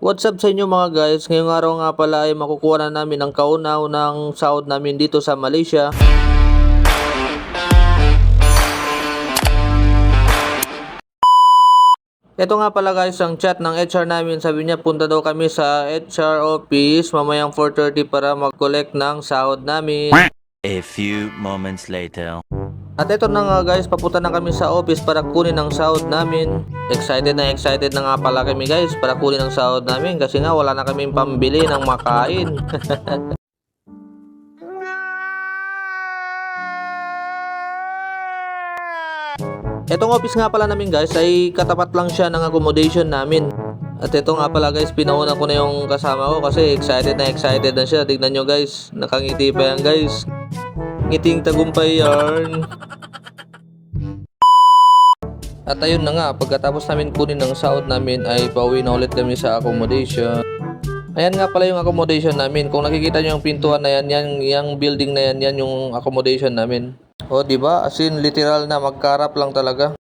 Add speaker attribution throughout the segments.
Speaker 1: What's up sa inyo mga guys? Ngayong araw nga pala ay makukuha na namin ang kauna-unang sahod namin dito sa Malaysia. Ito nga pala guys ang chat ng HR namin. Sabi niya punta daw kami sa HR office mamayang 4:30 para mag-collect ng sahod namin.
Speaker 2: A few moments later.
Speaker 1: At ito na nga guys, papunta na kami sa office para kunin ang sahod namin. Excited na nga pala kami guys para kunin ang sahod namin kasi nga wala na kaming pambili ng makain. Etong office nga pala namin guys ay katapat lang siya ng accommodation namin. At ito nga pala guys, pinauna ko na yung kasama ko kasi excited na siya. Tignan nyo guys, nakangiti pa yan guys. Ngiting tagumpay yarn. At ayun na nga, pagkatapos namin kunin ng sahod namin ay pauwi na ulit kami sa accommodation. Ayan nga pala yung accommodation namin. Kung nakikita nyo yung pintuan na yan, yung building na yan yung accommodation namin. O diba? As in literal na magkarap lang talaga.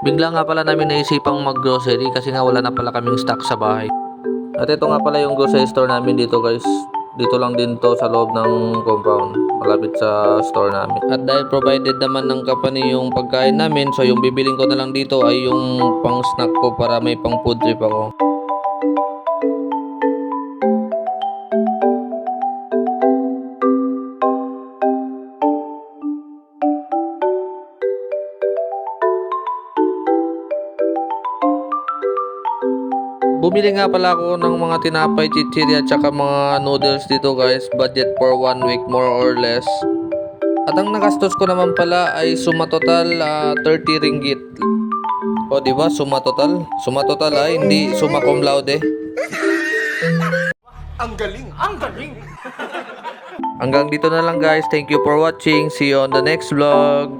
Speaker 1: Bigla nga pala namin naisipang mag-grocery kasi nga wala na pala kaming stock sa bahay. At ito nga pala yung grocery store namin dito guys. Dito lang din to sa loob ng compound, malapit sa store namin. At dahil provided naman ng company yung pagkain namin, so yung bibiling ko na lang dito ay yung pang snack ko para may pang food trip ako. Bumili nga pala ako ng mga tinapay, chichirya at saka mga noodles dito guys. Budget for 1 week more or less. At ang nagastos ko naman pala ay suma total 30 ringgit. O diba? Suma total. Suma total ay hindi suma cum laude.
Speaker 3: Ang galing! Ang galing!
Speaker 1: Hanggang dito na lang guys. Thank you for watching. See you on the next vlog.